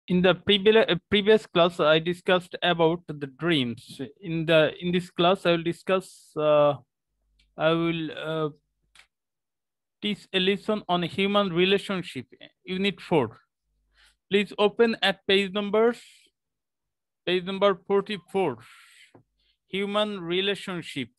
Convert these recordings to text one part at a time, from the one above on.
In the previous class, I discussed about the dreams. In this class, I will discuss. I will teach a lesson on human relationship, Unit 4. Please open at page number 44. Human relationship.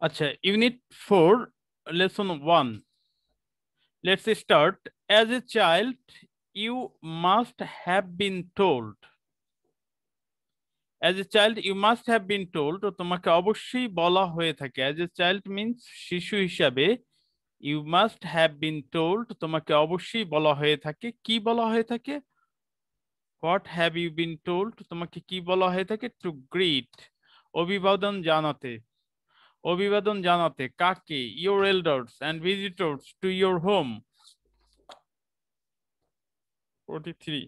Acha, Unit 4, Lesson 1. Let's start. As a child, you must have been told. As a child, you must have been told. তোমাকে অবশ্যই বলা হয়ে থাকে. As a child means শিশু হিসাবে you must have been told. তোমাকে অবশ্যই বলা হয়ে থাকে. কি বলা হয়ে থাকে? What have you been told? তোমাকে কি বলা হয়ে থাকে? To greet. অভিবাদন জানাতে. অভিবাদন জানাতে কাকে? Your elders and visitors to your home. 43.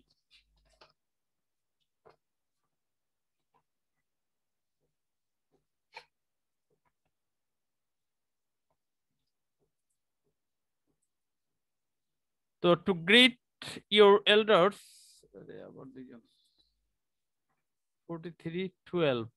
So to greet your elders, 43:12.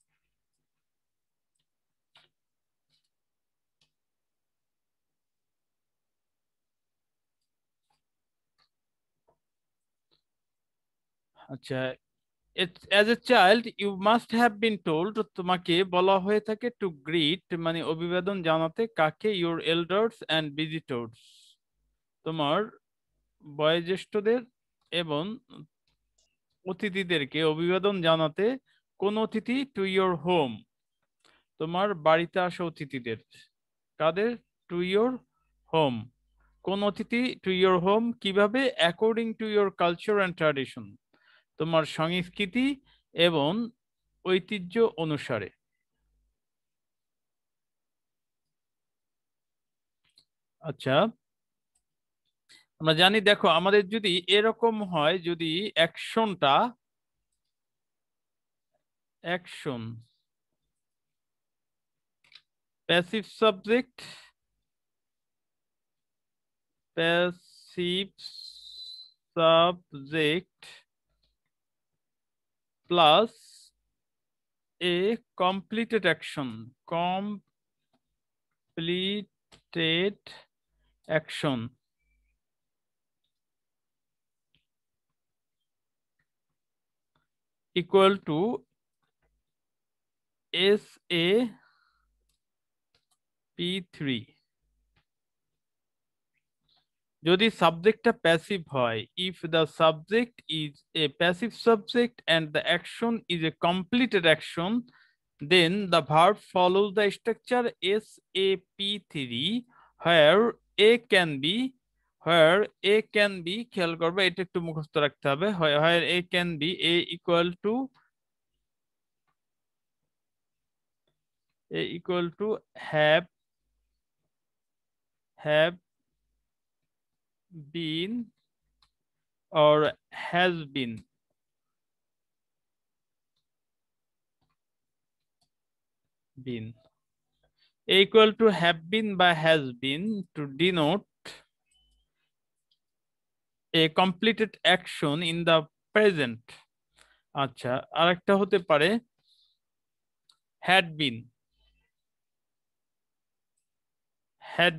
আচ্ছা, as a child you must have been told. তোমাকে বলা হয়ে থাকে to greet মানে অভিবাদন জানাতে কাকে? Your elders and visitors. তোমার বয়োজ্যেষ্ঠদের এবং অতিথিদেরকে অভিবাদন জানাতে। কোন অতিথি? To your home. তোমার বাড়িতে আসা অতিথিদের। কাদের? To your home. কোন অতিথি? To your home কিভাবে? According to your culture and tradition. তোমার সংস্কৃতি এবং ঐতিহ্য অনুসারে। আচ্ছা, আমরা জানি, দেখো আমাদের যদি এরকম হয়, যদি action passive subject plus A completed action equal to SAP3. যদি সাবজেক্টটা প্যাসিভ হয়, if the subject is a passive subject and the action is a completed action, then the verb follows the structure SAP3 where A can be খেয়াল করবে, এটা একটু মুখস্থ রাখতে হবে, where A can be A equal to have been or has been. Equal to have been by has been to denote a completed action in the present. আচ্ছা, আরেকটা হতে পারে had been. had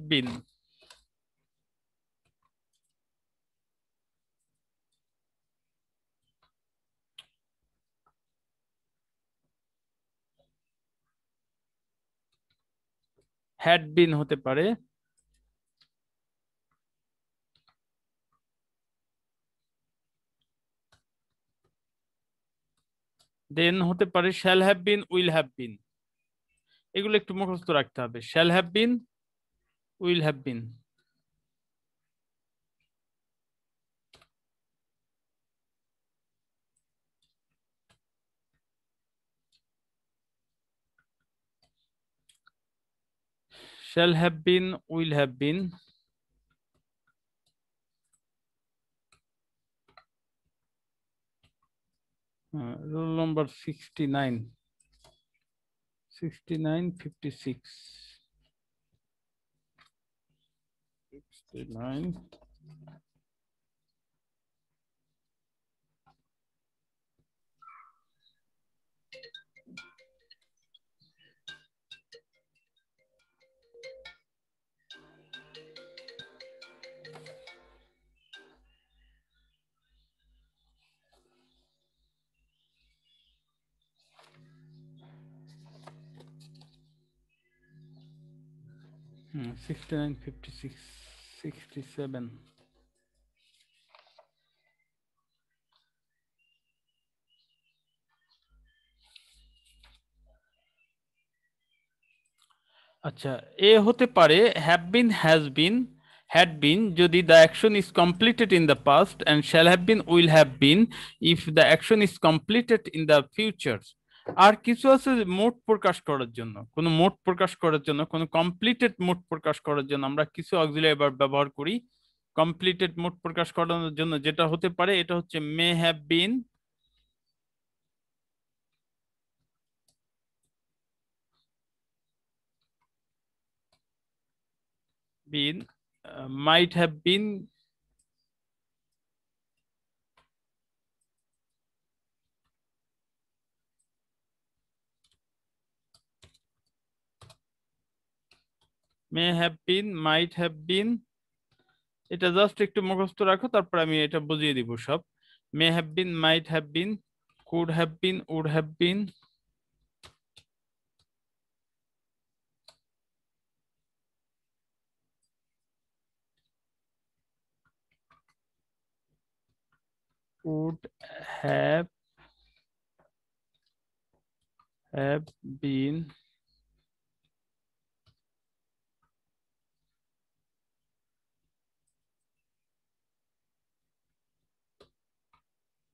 been হতে পারে। দেন হতে পারে shall have been, will have been। এগুলো একটু মুখস্থ রাখতে হবে। shall have been, will have been। shall have been, will have been। Rule number 69, 69, 56, 69. Hmm, 69, 56, 67. আচ্ছা, এ হতে পারে have been, has been, had been যদি the action is completed in the past, and shall have been, will have been if the action is completed in the future. আর কিছু আছে মোট প্রকাশ করার জন্য, কোনো মোট প্রকাশ করার জন্য, কোনো কমপ্লিটেড মোট প্রকাশ করার জন্য আমরা কিছু অক্সিলারি ভার্ব ব্যবহার করি। কমপ্লিটেড মোট প্রকাশ করানোর জন্য যেটা হতে পারে এটা হচ্ছে মে have bin, might have been, may have been, might have been। এটা জাস্ট একটু মুখস্থ রাখো, তারপর আমি এটা বুঝিয়ে দিব সব। may have been, might have been, could have been, would have been, would have been,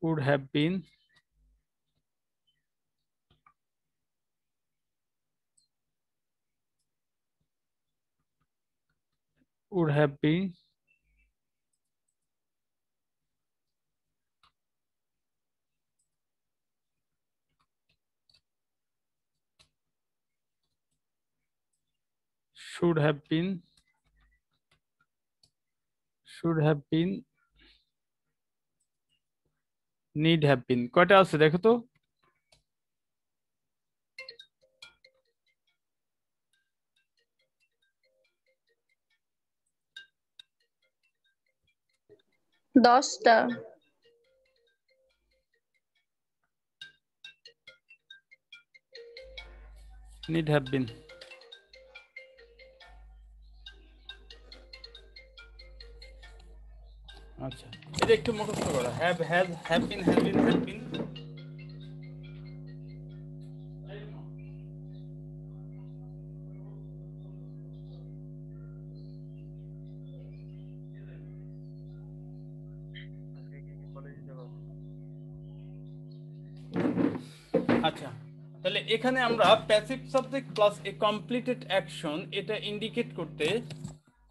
would have been, would have been, should have been, should have been, need have been। কয়টা আছে দেখো তো? দশটা। need have been। আচ্ছা, এটা একটু মুখস্থ করো। have, has, have been, has been, had been। আচ্ছা, তাহলে এখানে আমরা প্যাসিভ সাবজেক্ট প্লাস এ কমপ্লিটেড অ্যাকশন এটা ইন্ডিকেট করতে,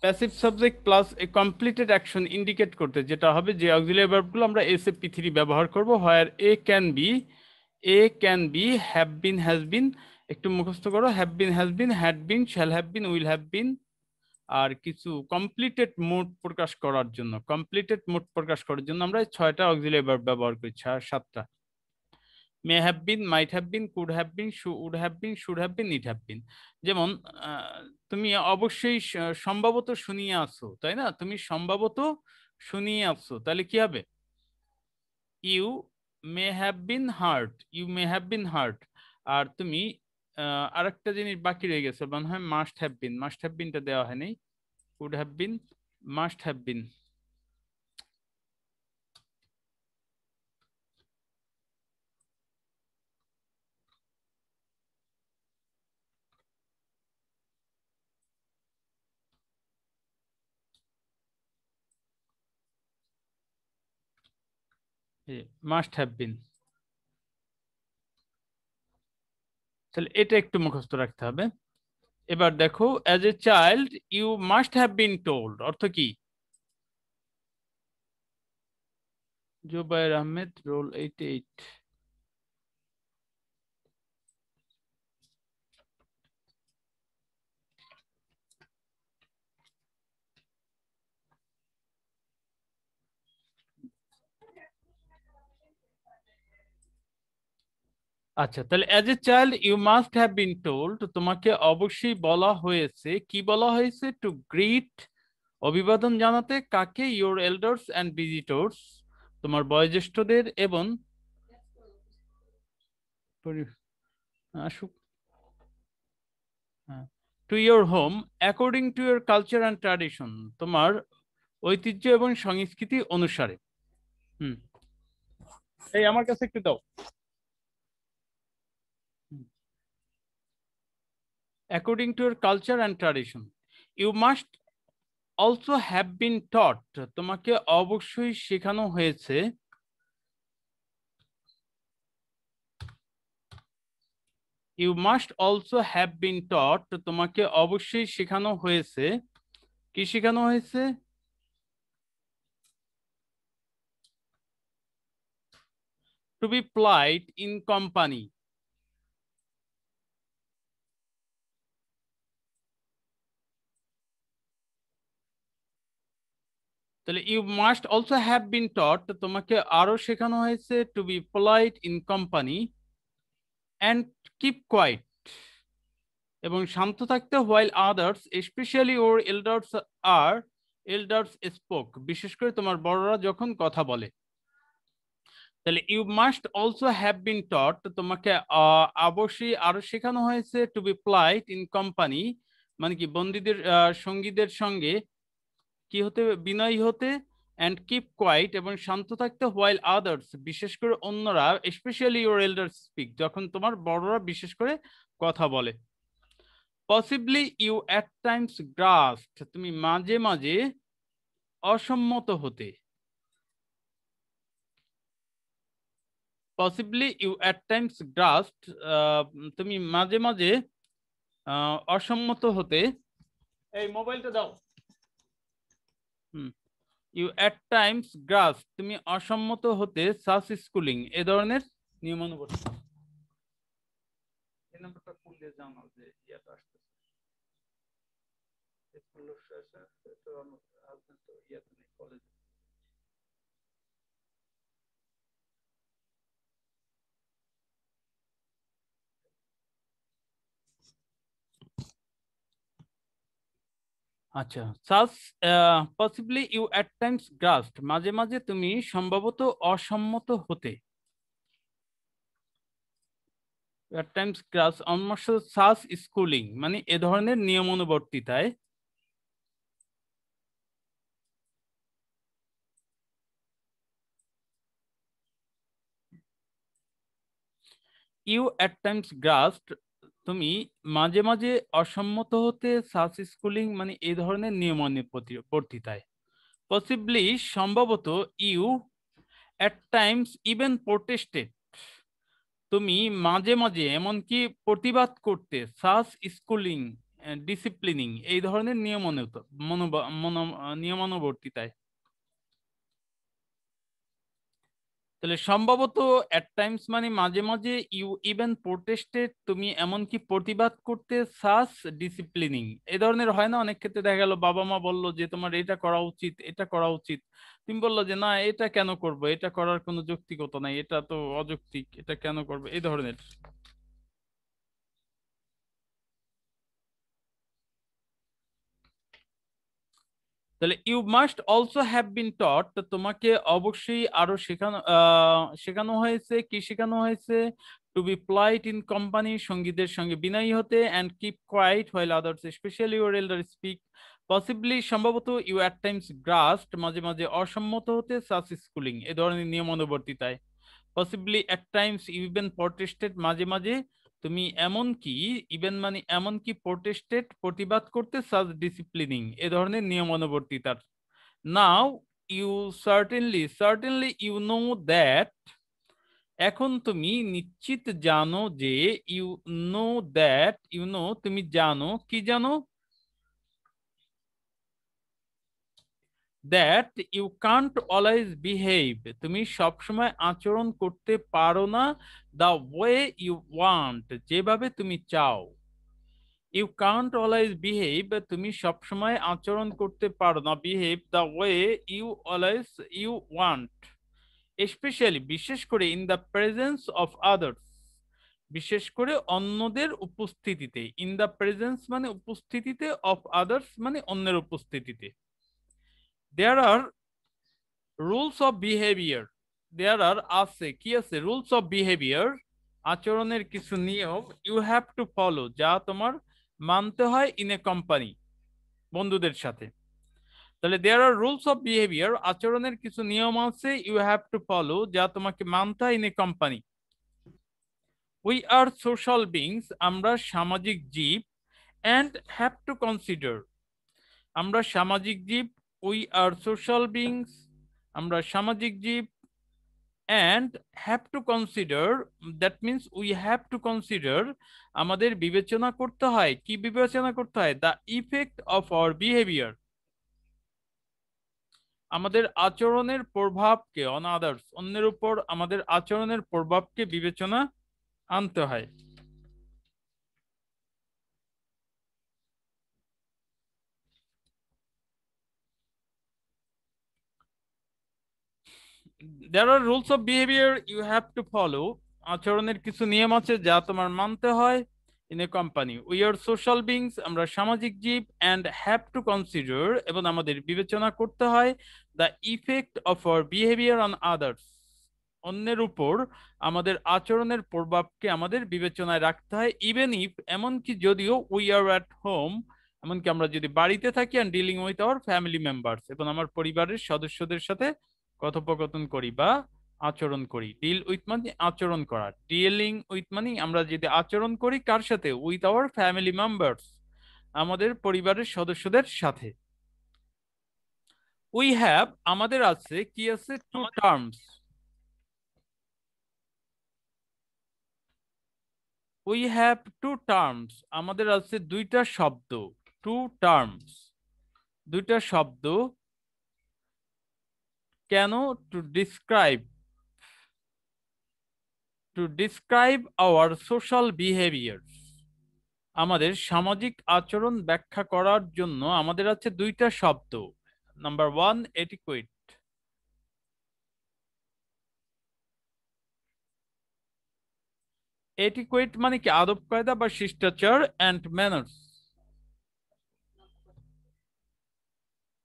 প্যাসিভ সাবজেক্ট প্লাস এ কমপ্লিটেড অ্যাকশন ইন্ডিকেট করতে যেটা হবে যে অক্সিলারি ভার্বগুলো আমরা এসএপি3 ব্যবহার করব। Where a can be have been, has been. একটু মুখস্থ করো, have been, has been, had been, shall have been, will have been. আর কিছু কমপ্লিটেড মোড প্রকাশ করার জন্য, কমপ্লিটেড মোড প্রকাশ করার জন্য আমরা 6টা অক্সিলারি ভার্ব ব্যবহার করি, 7টা। May have been, might have been, could have been, would have been, should have been, need have been. যেমন তুমি অবশ্যই সম্ভবত শুনিয়ে আসো, তাই না? তুমি সম্ভবত শুনিয়ে আসো, তাহলে কি হবে? You may have been hurt, you may have been hurt. আর তুমি আরেকটা জিনিস বাকি রয়ে গেছে, মনে হয় must have been, must have বিনটা দেওয়া হয়নি। Would have been, must have been. Must have been. তাহলে এটা একটু মুখস্থ রাখতে হবে। এবার দেখো, as a child you must have been told, অর্থ কি? জুবাইর আহমেদ, রোল 88। আচ্ছা, তাহলে as a child you must have been told, তোমাকে অবশ্যই বলা হয়েছে, কি বলা হয়েছে? টু গ্রিট, অভিবাদন জানাতে কাকে? ইউর এল্ডার্স অ্যান্ড ভিজিটর্স, তোমার বয়োজ্যেষ্ঠদের এবং আসুক, to your home according to your culture and tradition, তোমার ঐতিহ্য এবং সংস্কৃতি অনুসারে। হুম, এই আমার কাছে একটু দাও। According to your culture and tradition, you must also have been taught, তোমাকে অবশ্যই শেখানো হয়েছে, you must also have been taught, তোমাকে অবশ্যই শেখানো হয়েছে, কি শেখানো হয়েছে? To be polite in company. তাহলে you must also have been taught, তোমাকে আরো শেখানো হয়েছে to be polite in company and keep quiet, এবং শান্ত থাকতে while others specially our elders spoke, বিশেষ করে তোমার বড়রা যখন কথা বলে। তাহলে you must also have been taught, তোমাকে অবশ্যই আরো শেখানো হয়েছে to be polite in company, মানে কি বন্দীদের সঙ্গীদের সঙ্গে কি হতে, বিনয়ী হতে, অ্যান্ড কিপ কোয়াইট, এবং শান্ত থাকতে হোয়াইল আদার্স, বিশেষ করে অন্যরা, স্পেশালি ইউর এল্ডার্স স্পিক, যখন তোমার বড়রা বিশেষ করে কথা বলে। পসিবলি ইউ অ্যাট টাইমস গ্রাস্ট, তুমি মাঝে মাঝে অসম্মত হতে, পসিবলি ইউ অ্যাট টাইমস গ্রাস্ট, তুমি মাঝে মাঝে অসম্মত হতে, এই মোবাইলটা দাও। হুম, ইউ অ্যাট টাইমস গ্রাস্ট, তুমি অসম্মত হতে, সাস স্কুলিং, এ ধরনের নিয়মানুবর্তিতা। এই নাম্বারটা ফোন দিয়ে জানাও যে ইয়াটা আসতেছে। কলেজে। আচ্ছা, সাস possibly you at times grassed, মাঝে মাঝে তুমি সম্ভবত অসম্মত হতে, অ্যাট টাইমস গ্রাস্ট অলমোস্ট সাস স্কুলিং, মানে এ ধরনের নিয়মানুবর্তিতায়। ইউ অ্যাট টাইমস গ্রাস্ট, তুমি মাঝে মাঝে অসম্মত হতে, সাস স্কুলিং মানে এই ধরনের নিয়মানুবর্তিতায়। পসিবলি সম্ভবত, you at times even protested, তুমি মাঝে মাঝে এমনকি প্রতিবাদ করতে, সাস স্কুলিং ডিসিপ্লিনিং, এই ধরনের নিয়মানুবর্তিতায়। তাহলে সম্ভবত অ্যাট টাইমস মানে মাঝে মাঝে, ইউ ইভেন প্রোটেস্টেড, তুমি এমনকি প্রতিবাদ করতে, সাস ডিসিপ্লিনিং, এ ধরনের হয় না অনেক ক্ষেত্রে, দেখা গেল বাবা মা বললো যে তোমার এটা করা উচিত, এটা করা উচিত, তুমি বললো যে না এটা কেন করবো, এটা করার কোনো যৌক্তিকতা নাই, এটা তো অযৌক্তিক, এটা কেন করবো, এই ধরনের। তাহলে you must also have been taught, তোমাকে অবশ্যই আরো শেখানো হয়েছে, কি শেখানো হয়েছে? To be polite in company, সঙ্গীদের সঙ্গে বিনয়ী হতে, and keep quiet while others specially your elder speak. Possibly সম্ভবত, ইউ অ্যাট টাইমস গ্রাস্ট, মাঝে মাঝে অসম্মত হতে, সাস স্কুলিং, এ ধরনের নিয়মানুবর্তিতায়। Possibly at times even protested, মাঝে মাঝে তুমি এমনকি, ইভেন মানে এমনকি, প্রোটেস্টেড প্রতিবাদ করতে, সাজ ডিসিপ্লিনিং, এ ধরনের নিয়মানুবর্তিতার। Now you certainly you know that, এখন তুমি নিশ্চিত জানো যে, you know that, you know তুমি জানো, কি জানো? That you can't always behave, তুমি সবসময় আচরণ করতে পারো না, দ্য ওয়ে ইউ ওয়ান্ট, যেভাবে তুমি চাও। ইউ কান্ট অলওয়েজ বিহেভ, তুমি সবসময় আচরণ করতে পারো না, behave the way you want, specially বিশেষ করে, in the presence of others, বিশেষ করে অন্যদের উপস্থিতিতে। ইন দ্য প্রেজেন্স মানে উপস্থিতিতে, অফ আদার্স মানে অন্যের উপস্থিতিতে। দেয়ার আর রুলস অফ বিহেভিয়ার, দেয়ার আর আছে, কি আছে, রুলস অফ বিহেভিয়ার, আচরণের কিছু নিয়ম, ইউ হ্যাভ টু ফলো, যা তোমার মানতে হয়, ইন এ কোম্পানি, বন্ধুদের সাথে। তাহলে দেয়ার আর রুলস অফ বিহেভিয়ার, আচরণের কিছু নিয়ম আছে, ইউ হ্যাভ টু ফলো, যা তোমাকে মানতে হয়, in a company. We are social beings, আমরা সামাজিক জীব, অ্যান্ড হ্যাভ টু কনসিডার, আমরা সামাজিক জীব, উই আর সোশ্যাল বিংস, আমরা সামাজিক জীব, and have to consider, that means we have two consider, আমাদের বিবেচনা করতে হয়, কি বিবেচনা করতে হয়, the effect of our behaviour, আমাদের আচরণের প্রভাবকে, অন আদার্স, অন্যের উপর আমাদের আচরণের প্রভাবকে বিবেচনা আনতে হয়। There are rules of behavior you have to follow, আচরণের কিছু নিয়ম আছে যা তোমার মানতে হয়, in a company. We are social beings, আমরা সামাজিক জীব, অ্যান্ড হ্যাভ টু কনসিডার, এবং আমাদের বিবেচনা করতে হয়, the effect of our behaviour on others, অন্যের উপর আমাদের আচরণের প্রভাবকে আমাদের বিবেচনায় রাখতে হয়, ইভেন ইফ, এমনকি যদিও, উই আর অ্যাট হোম, এমনকি আমরা যদি বাড়িতে থাকি, and dealing with our family members, এবং আমার পরিবারের সদস্যদের সাথে কথোপকথন করি বা আচরণ করি। ডিল উইথ মানে আচরণ করা, ডিলিং উইথ মানে আমরা যদি আচরণ করি কার সাথে, উইথ আওয়ার ফ্যামিলি মেম্বার্স, আমাদের পরিবারের সদস্যদের সাথে। উই হ্যাভ, আমাদের আছে, কি আছে, two terms, we have two terms, আমাদের আছে দুইটা শব্দ, টু টার্মস, দুইটা শব্দ, কেন, to describe, to describe our social behaviour, আমাদের সামাজিক আচরণ ব্যাখ্যা করার জন্য আমাদের আছে দুইটা শব্দ। নাম্বার ওয়ান, এটিকুয়েট, এটিকুয়েট মানে কি, আদব কায়দা বা শিষ্টাচার, অ্যান্ড ম্যানার্স,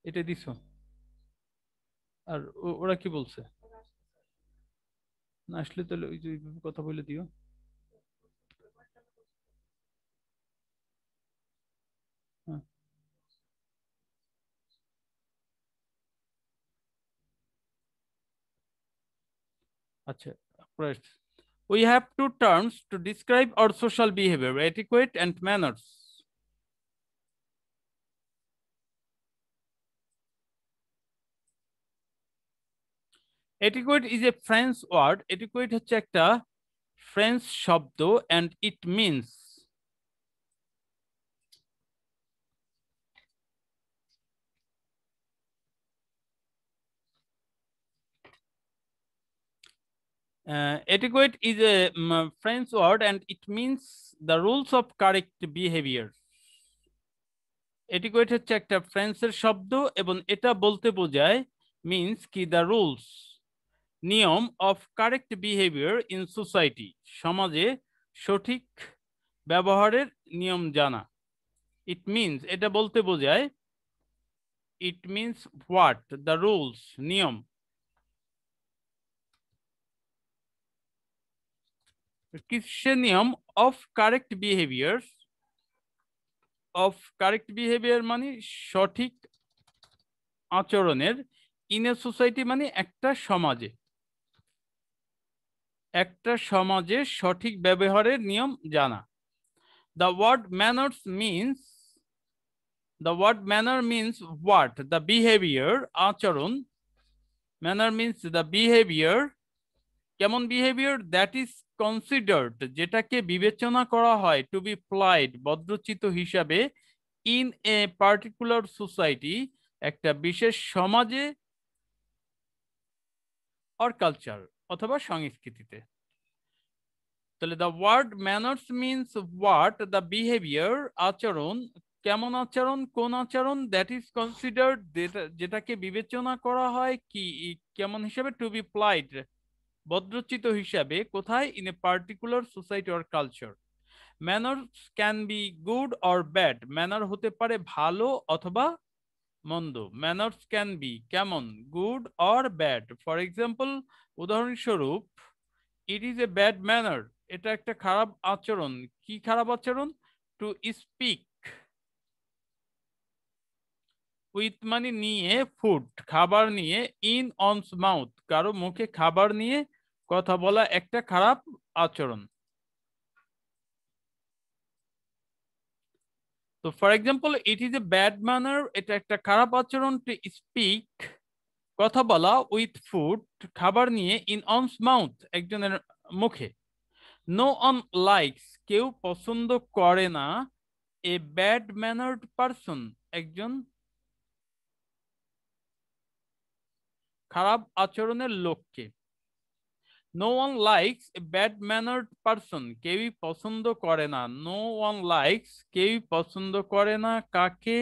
এটা দিছো। আর ওরা কি বলছে, না আসলে তাহলে ওই যে ওইভাবে কথা বলে দিও। হ্যাঁ, আচ্ছা, we have two terms to describe our social behavior, etiquette and manners. Etiquette is a French word, etiquette হচ্ছে একটা ফ্রেঞ্চ শব্দ, and it means, etiquette is a French word and it means the rules of correct behavior. Etiquette হচ্ছে একটা ফ্রেঞ্চের শব্দ এবং এটা বলতে বোঝায়, মিন্স কি, দ্য রুলস, নিয়ম, of correct behaviour in society, সমাজে সঠিক ব্যবহারের নিয়ম জানা। ইট মিন্স, এটা বলতে বোঝায়, it means what, the rules, নিয়ম, কিসের নিয়ম, of correct behaviour, of correct behaviour মানে সঠিক আচরণের, ইন এ সোসাইটি মানে একটা সমাজে, একটা সমাজে সঠিক ব্যবহারের নিয়ম জানা। The word manners means, the word manner means what, the behavior, আচরণ, manner means the behavior, কেমন বিহেভিয়ার, দ্যাট ইজ কনসিডার্ড, যেটাকে বিবেচনা করা হয়, টু বি প্লাইড, ভদ্রচিত হিসাবে, ইন এ পার্টিকুলার সোসাইটি, একটা বিশেষ সমাজে, অর কালচার, অথবা সংস্কৃতিতে। তাহলে the word manners means what, the behaviour, আচরণ, কেমন আচরণ, কোন আচরণ, দ্যাট ইজ কনসিডার্ড, যেটাকে বিবেচনা করা হয় কি, কেমন হিসাবে, টু বি প্লাইড, ভদ্রচিত হিসাবে কোথায়? In a particular society or culture. Manners can be good or bad. Manner হতে পারে ভালো অথবা মন্দ। ম্যানার্স ক্যান বি কেমন? Good or bad. For example, উদাহরণস্বরূপ, it is a bad manner. এটা একটা খারাপ আচরণ। কি খারাপ আচরণ? টু স্পিক উইথ মানে নিয়ে, ফুড খাবার নিয়ে, ইন অনস মাউথ কারো মুখে খাবার নিয়ে কথা বলা একটা খারাপ আচরণ। তো for example, it is a bad manner, এটা একটা খারাপ আচরণ, টু স্পিক কথা বলা, উইথ ফুড খাবার নিয়ে, ইন অনস মাউথ একজনের মুখে। নো অন লাইকস কেউ পছন্দ করে না, এ ব্যাড ম্যানার্ড পারসন একজন খারাপ আচরণের লোককে। No one likes a bad mannered person কেউই পছন্দ করে না। নো ওয়ান লাইকস কেউই পছন্দ করে না কাকে?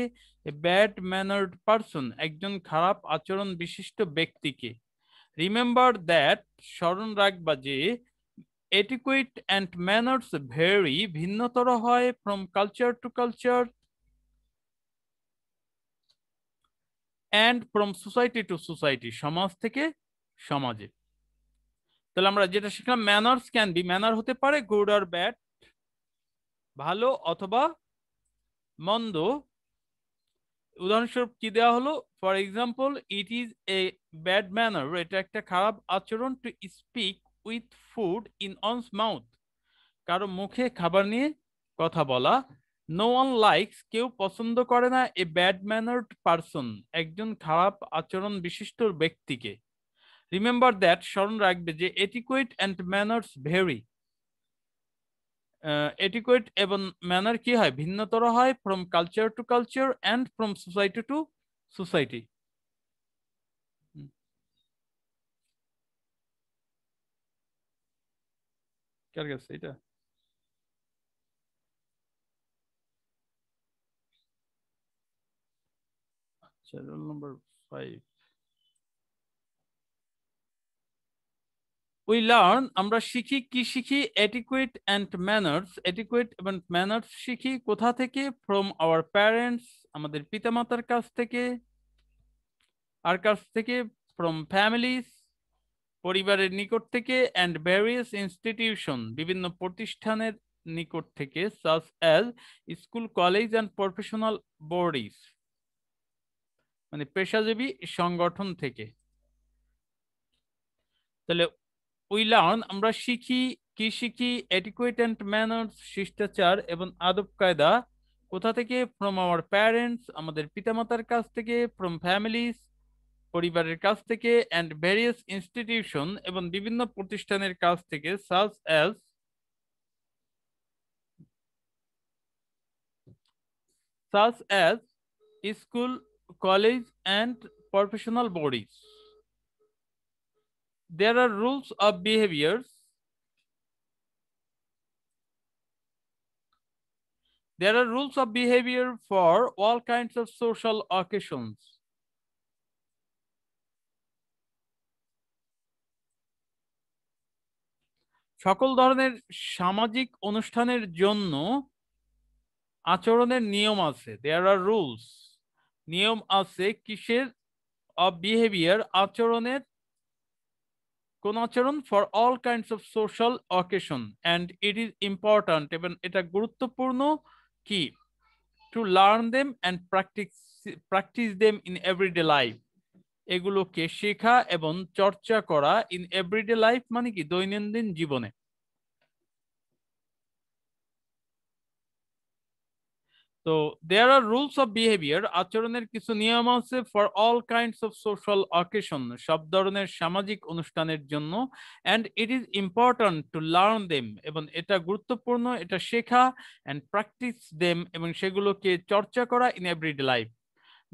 এ ব্যাড ম্যানার্ড পারসন একজন খারাপ আচরণ বিশিষ্ট ব্যক্তিকে। রিমেম্বার দ্যাট স্মরণ রাখবা যে এটিকুয়েট অ্যান্ড ম্যানার্স ভেরি ভিন্নতর হয় from culture to culture and from society to society সমাজ থেকে সমাজে। তাহলে আমরা যেটা শিখলাম, ম্যানার্স ক্যান বি ম্যানার হতে পারে গুড আর ব্যাড, ভালো অথবা মন্দ। উদাহরণস্বরূপ কি দেওয়া হলো? For example, it is a bad manner এটা একটা খারাপ আচরণ to speak with food in one's mouth কারো মুখে খাবার নিয়ে কথা বলা। নো ওয়ান লাইকস কেউ পছন্দ করে না এ ব্যাড ম্যানার্ড পারসন একজন খারাপ আচরণ বিশিষ্ট ব্যক্তিকে। রিমেম্বার দ্যাট স্মরণ রাখবে যে etiquette and manners very etiquette এবং ম্যানার কি হয়? ভিন্নতর হয় from culture to culture and from society to society. কার কাছে এটা? আচ্ছা, রোল নাম্বার 5। উই লার্ন আমরা শিখি, কি শিখি? এটিকুয়েট অ্যান্ড ম্যানার্স এটিকুয়েট এবং ম্যানার্স শিখি কোথা থেকে? ফ্রম আওয়ার প্যারেন্টস আমাদের পিতামাতার কাছ থেকে। আর কাছ থেকে? ফ্রম ফ্যামিলিজ পরিবারের নিকট থেকে, অ্যান্ড ভ্যারিয়াস ইনস্টিটিউশন বিভিন্ন প্রতিষ্ঠানের নিকট থেকে, such as school college and professional bodies মানে পেশাজীবী সংগঠন থেকে। তাহলে উই লার্ন আমরা শিখি, কি শিখি? এটিকুয়েট অ্যান্ড ম্যানার্স শিষ্টাচার এবং আদব কায়দা কোথা থেকে? ফ্রম আওয়ার প্যারেন্টস আমাদের পিতামাতার কাছ থেকে, ফ্রম ফ্যামিলিজ পরিবারের কাছ থেকে, অ্যান্ড ভেরিয়াস ইনস্টিটিউশন এবং বিভিন্ন প্রতিষ্ঠানের কাছ থেকে, such as school college and professional bodies. There are rules of behaviors. There are rules of behavior for all kinds of social occasions. সকল ধরনের সামাজিক অনুষ্ঠানের জন্য আচরণের নিয়ম আছে। There are rules নিয়ম আছে কিসের? of behavior আচরণের। কোন আচরণ? for all kinds of social occasion and it is important এবং এটা গুরুত্বপূর্ণ কি? to learn them and practice them in everyday life এগুলোকে শেখা এবং চর্চা করা ইন এভরিডে লাইফ মানে কি? দৈনন্দিন জীবনে। তো দেয়ার আর রুলস অফ বিহেভিয়ার আচরণের কিছু নিয়ম আছে for all kinds of social occasion সব ধরনের সামাজিক অনুষ্ঠানের জন্য, and it is important to learn them এবং এটা গুরুত্বপূর্ণ এটা শেখা, অ্যান্ড প্র্যাকটিস দেম এবং সেগুলোকে চর্চা করা in everyday life.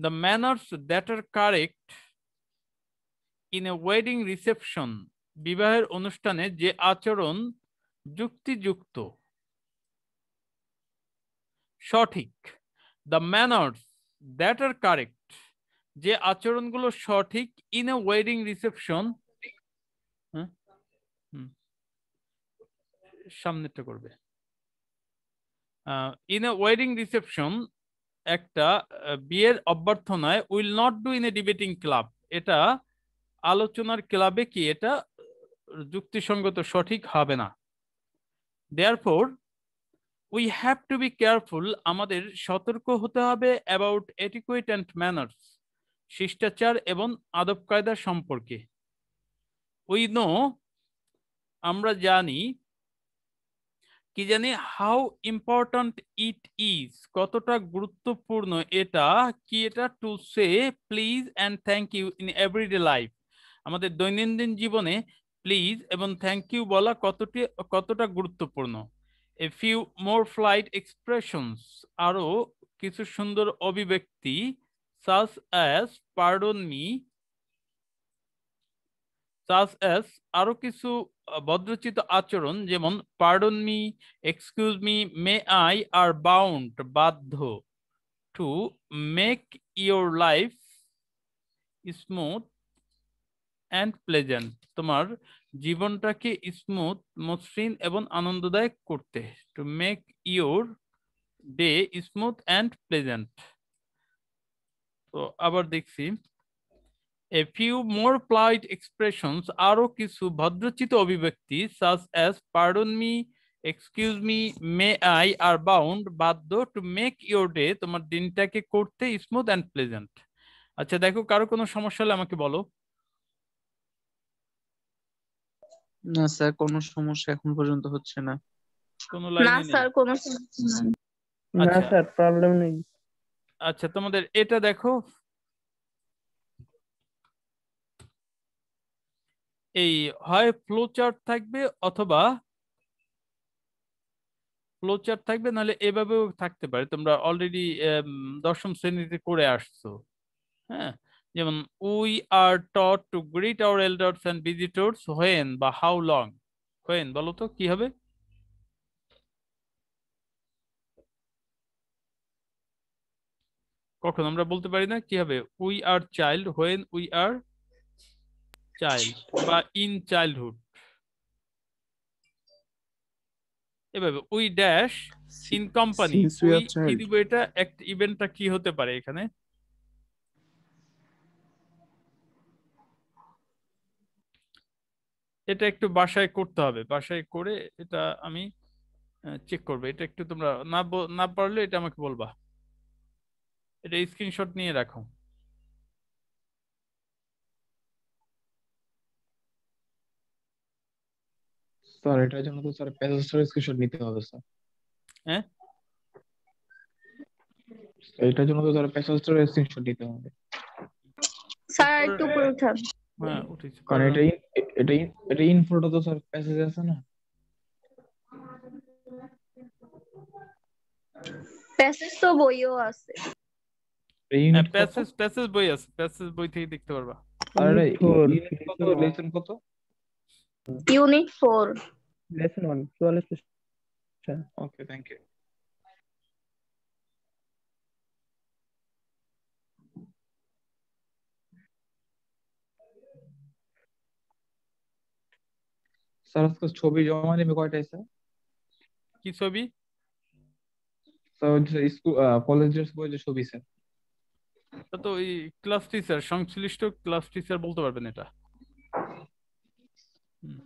The manners that are correct in a wedding reception বিবাহের অনুষ্ঠানে যে আচরণ যুক্তিযুক্ত সঠিক। The manners that are correct যে আচরণগুলো সঠিক ইন এ ওয়েডিং রিসেপশন সামনেটা করবে। ইন এ ওয়েডিং রিসেপশন, একটা বিয়ের অভ্যর্থনায়, will not do in a debating club, এটা আলোচনার ক্লাবে কি, এটা যুক্তিসঙ্গত, সঠিক হবে না। Therefore we have to be careful, আমাদের সতর্ক হতে হবে, অ্যাবাউট এটিকুয়েট অ্যান্ড ম্যানার্স, শিষ্টাচার এবং আদব কায়দা সম্পর্কে। উই নো, আমরা জানি, কি জানি, হাউ ইম্পর্ট্যান্ট ইট ইজ, কতটা গুরুত্বপূর্ণ এটা, কি এটা, to say please and thank you in everyday life, আমাদের দৈনন্দিন জীবনে প্লিজ এবং থ্যাংক ইউ বলা কতটা গুরুত্বপূর্ণ। A few more flight expressions, আরো কিছু সুন্দর অভিব্যক্তি, সাচ অ্যাজ পার্ডন মি, আরো কিছু ভদ্রচিত আচরণ, যেমন pardon me, excuse me, may I, are bound, বাধ্য, to make your life smooth and pleasant, তোমার জীবনটাকে স্মুথ, মসৃণ এবং আনন্দদায়ক করতে। To make your day smooth and pleasant. তো আবার দেখছি, A few more polite expressions, আরো কিছু ভদ্রচিত অভিব্যক্তি, such as pardon me, excuse me, may I, are bound, বাধ্য, to make your day, তোমার দিনটাকে করতে স্মুথ অ্যান্ড প্লেজেন্ট। আচ্ছা দেখো, কারো কোনো সমস্যা হলে আমাকে বলো। না স্যার, কোনো সমস্যা এখন পর্যন্ত হচ্ছে না। কোনো না লাইনে নেই? স্যার, কোনো সমস্যা নাই। না আচ্ছা স্যার, প্রবলেম নেই। আচ্ছা, তোমাদের এটা দেখো, এই হয় ফ্লো চার্ট থাকবে, অথবা ফ্লো চার্ট থাকবে, নাহলে এভাবেও থাকতে পারে, তোমরা অলরেডি দশম শ্রেণীতে করে আসছো। হ্যাঁ, যেমন we are taught to greet our elders and visitors when, বা হাউ লং। হোয়েন বলো তো কি হবে? কখন আমরা বলতে পারি না, কি হবে? We are child, when we are child, বা ইন চাইল্ডহুড। এভাবে we dash in company, Since we we are কি child. দিব, এটা একটা ইভেন্টটা কি হতে পারে এখানে? এটা একটু বাসায় করতে হবে, বাসায় করে এটা আমি চেক করবো। এটা একটু তোমরা না পারলে এটা আমাকে বলবা, এটা স্ক্রিনশট নিয়ে রাখো। স্যার এটার জন্য তো স্যার প্যাসেজটার স্ক্রিনশট নিতে হবে স্যার। হ্যাঁ, এটার জন্য তো স্যার প্যাসেজটার স্ক্রিনশট নিতে হবে। স্যার একটু উপরে উঠান। হ্যাঁ উঠেছি, কারণ পারলাম। এটা এটা ইনফোটা তো স্যার প্যাসেজ আছে না। প্যাসেজ তো বইও আছে। এই হ্যাঁ, ইউনিট কত? প্যাসেজ বই আছে, প্যাসেজ বই থেকে দেখতে পারবা। আর এটা ইউনিট 4, ইউনিট কত, লেসন কত? ইউনিট 4। লেসন 1, 44 পৃষ্ঠা। ওকে, থ্যাংক ইউ। স্যার আজকে ছবি জমা নেবে কয়টায় স্যার? কি ছবি? স্যার স্কুল কলেজ ড্রেস বইয়ের যে ছবি স্যার। তা তো ওই ক্লাস টিচার, সংশ্লিষ্ট ক্লাস টিচার বলতে পারবেন এটা। হুম।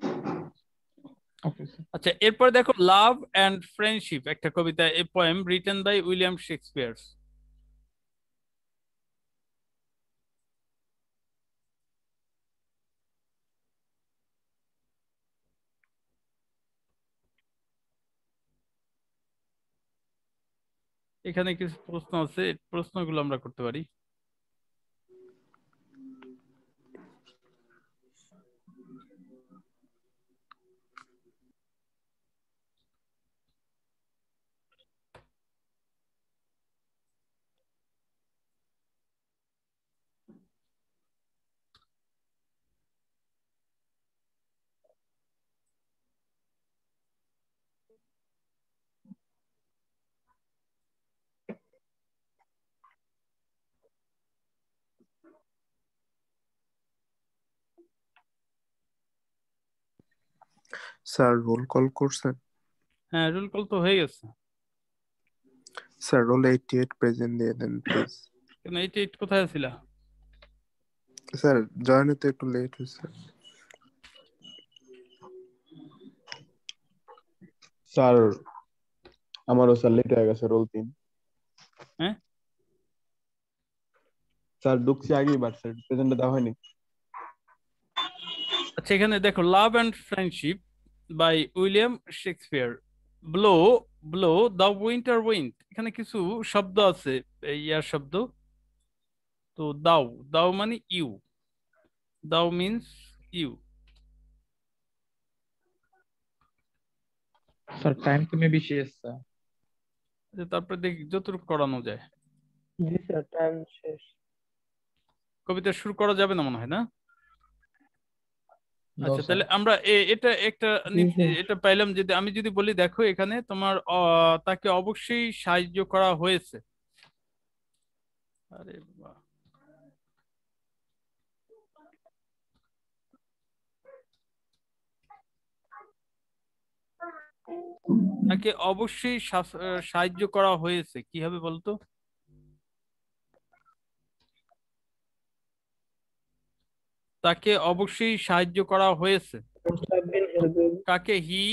Okay sir. আচ্ছা, এরপর দেখো, লাভ অ্যান্ড ফ্রেন্ডশিপ, একটা কবিতা, a poem written by William Shakespeare. এখানে কিছু প্রশ্ন আছে, প্রশ্নগুলো আমরা করতে পারি। স্যার রোল কল করছেন? হ্যাঁ, রোল কল তো হয়ে গেছে। স্যার রোল 88 প্রেজেন্ট দিয়ে দেন প্লিজ। কেন 88 কোথায় ছিল? স্যার জয়েন হতে একটু লেট হয়েছে। স্যার আমারও স্যার লেট হয়ে গেছে, রোল 3। হ্যাঁ, স্যার ঢুকছি আগেই, বাট স্যার প্রেজেন্টটা দেওয়া হয়নি। আচ্ছা এখানে দেখো, love and friendship by William Shakespeare. Blow, blow the winter wind, এখানে কিছু শব্দ আছে, এই ইয়ার শব্দ। তো দাও, দাও মানে ইউ, দাও মিন্স ইউ। স্যার টাইম তো মেবি শেষ স্যার। তারপরে দেখি যতটুকু করানো যায়। জি স্যার, টাইম শেষ। কবিতা শুরু করা যাবে না মনে হয়, না? No, আচ্ছা sir. তাহলে আমরা এটা একটা জি স্যার। এটা পাইলাম, যদি আমি যদি বলি দেখো এখানে তোমার তাকে অবশ্যই সাহায্য করা হয়েছে। আরে বাহ, তাকে অবশ্যই সাহায্য করা হয়েছে, কি হবে বলতো? তাকে অবশ্যই সাহায্য করা হয়েছে Must have been helped. কাকে? হি